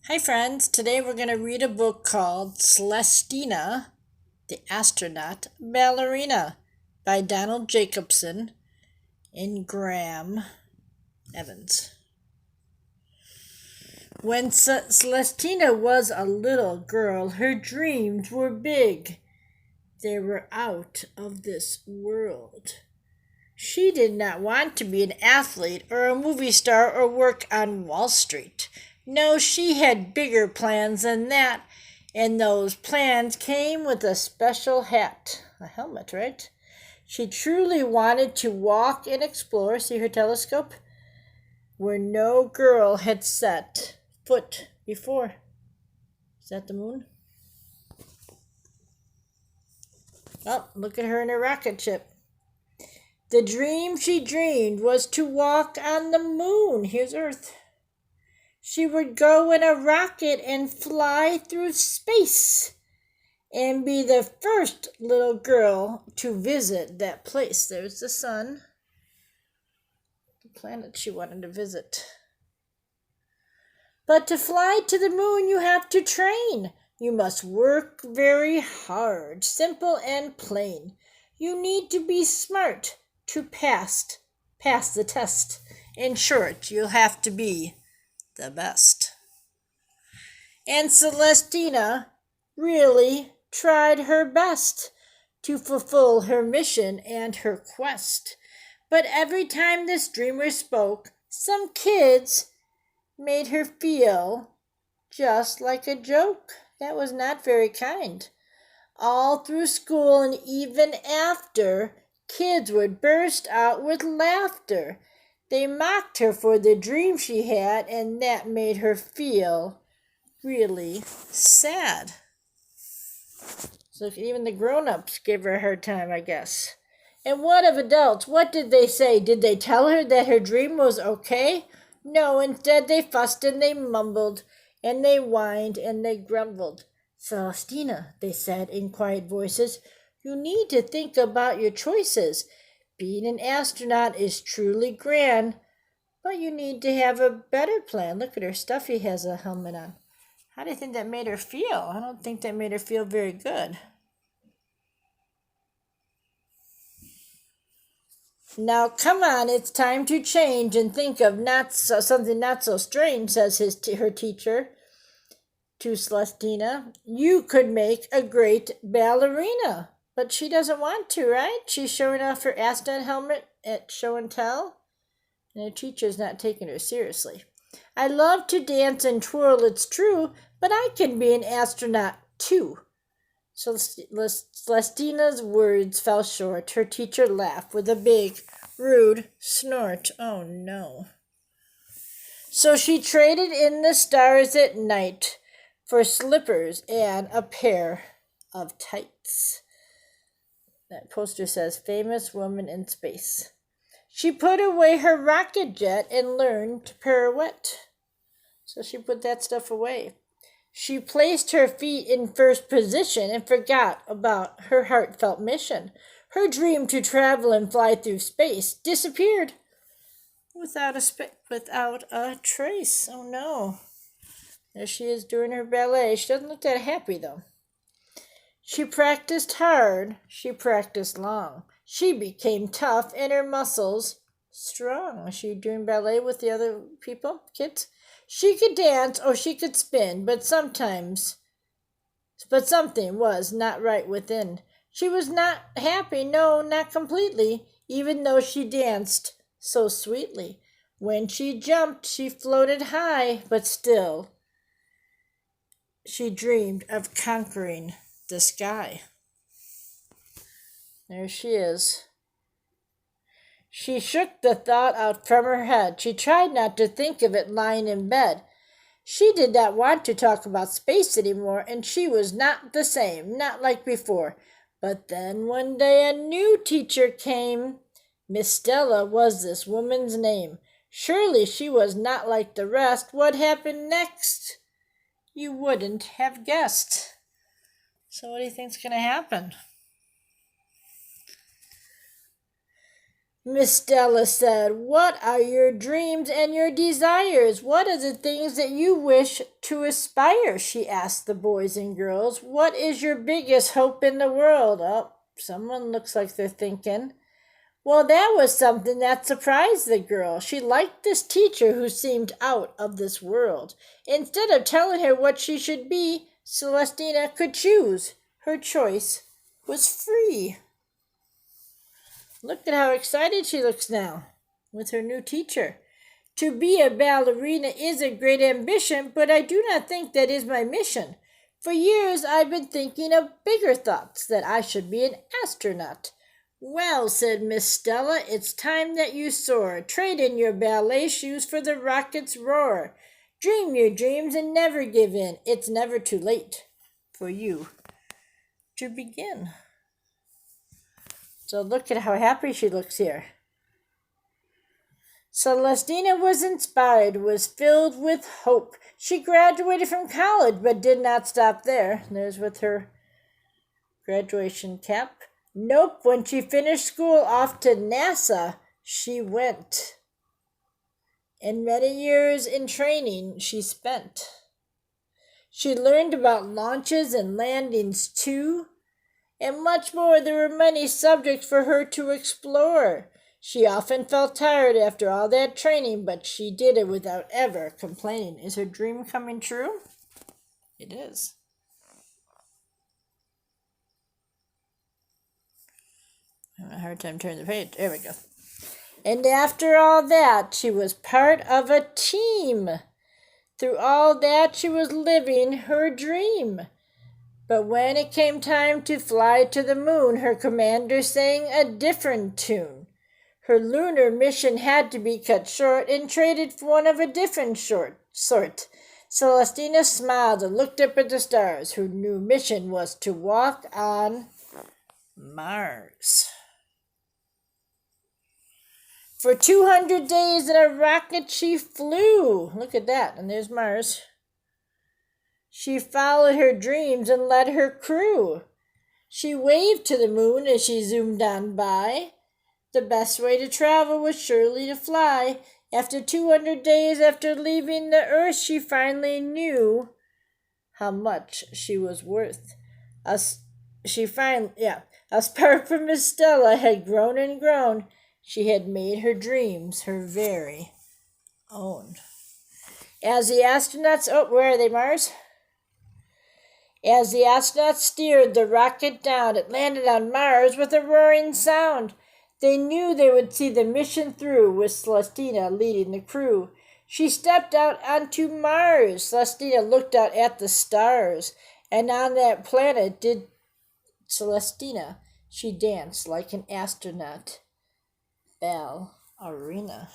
Hi, friends. Today we're going to read a book called Celestina, the Astronaut, Ballerina by Donald Jacobson and Graham Evans. When Celestina was a little girl, her dreams were big. They were out of this world. She did not want to be an athlete or a movie star or work on Wall Street. No, she had bigger plans than that, and those plans came with a special hat, a helmet, right? She truly wanted to walk and explore, see her telescope, where no girl had set foot before. Is that the moon? Oh, look at her in her rocket ship. The dream she dreamed was to walk on the moon. Here's Earth. She would go in a rocket and fly through space and be the first little girl to visit that place. There's the sun, the planet she wanted to visit. But to fly to the moon, you have to train. You must work very hard, simple and plain. You need to be smart to pass the test. In short, you'll have to be the best. And Celestina really tried her best to fulfill her mission and her quest. But every time this dreamer spoke, some kids made her feel just like a joke. That was not very kind. All through school and even after, kids would burst out with laughter. They mocked her for the dream she had, and that made her feel really sad. So even the grown-ups gave her a hard time, I guess. And what of adults? What did they say? Did they tell her that her dream was okay? No, instead they fussed and they mumbled, and they whined and they grumbled. Celestina, they said in quiet voices, you need to think about your choices. Being an astronaut is truly grand, but you need to have a better plan. Look at her. Stuffy has a helmet on. How do you think that made her feel? I don't think that made her feel very good. Now, come on, it's time to change and think of something not so strange, says her teacher to Celestina. You could make a great ballerina. But she doesn't want to, right? She's showing off her astronaut helmet at show and tell, and her teacher's not taking her seriously. I love to dance and twirl, it's true, but I can be an astronaut too. So Celestina's words fell short. Her teacher laughed with a big, rude snort. Oh no. So she traded in the stars at night for slippers and a pair of tights. That poster says, famous woman in space. She put away her rocket jet and learned to pirouette. So she put that stuff away. She placed her feet in first position and forgot about her heartfelt mission. Her dream to travel and fly through space disappeared without a trace. Oh no. There she is doing her ballet. She doesn't look that happy though. She practiced hard, she practiced long. She became tough and her muscles strong. Was she doing ballet with the other kids? She could dance or she could spin, but something was not right within. She was not happy, no, not completely, even though she danced so sweetly. When she jumped, she floated high, but still she dreamed of conquering the sky. There she is. She shook the thought out from her head. She tried not to think of it lying in bed. She did not want to talk about space anymore, and she was not the same, not like before. But then one day a new teacher came. Miss Stella was this woman's name. Surely she was not like the rest. What happened next? You wouldn't have guessed. So what do you think's going to happen? Miss Stella said, "What are your dreams and your desires? What are the things that you wish to aspire?" She asked the boys and girls. "What is your biggest hope in the world?" Oh, someone looks like they're thinking. Well, that was something that surprised the girl. She liked this teacher who seemed out of this world. Instead of telling her what she should be, Celestina could choose. Her choice was free. Look at how excited she looks now with her new teacher. To be a ballerina is a great ambition, but I do not think that is my mission. For years I've been thinking of bigger thoughts, that I should be an astronaut. Well, said Miss Stella, it's time that you soar. Trade in your ballet shoes for the rocket's roar. Dream your dreams and never give in. It's never too late for you to begin. So look at how happy she looks here. Celestina was inspired, was filled with hope. She graduated from college, but did not stop there. There's with her graduation cap. Nope, when she finished school, off to NASA she went. And many years in training she spent. She learned about launches and landings too, and much more. There were many subjects for her to explore. She often felt tired after all that training, but she did it without ever complaining. Is her dream coming true? It is. I have a hard time turning the page. There we go. And after all that, she was part of a team. Through all that, she was living her dream. But when it came time to fly to the moon, her commander sang a different tune. Her lunar mission had to be cut short and traded for one of a different sort. Celestina smiled and looked up at the stars. Her new mission was to walk on Mars. For 200 days in a rocket she flew. Look at that, and there's Mars. She followed her dreams and led her crew. She waved to the moon as she zoomed on by. The best way to travel was surely to fly. After 200 days after leaving the earth, she finally knew how much she was worth. A spark from Miss Stella had grown and grown. She had made her dreams her very own. As the astronauts, where are they, Mars? As the astronauts steered the rocket down, it landed on Mars with a roaring sound. They knew they would see the mission through, with Celestina leading the crew. She stepped out onto Mars. Celestina looked out at the stars, and on that planet did Celestina. She danced like an astronaut. Ballerina.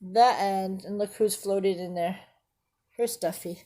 The end, and look who's floated in there. Her stuffy.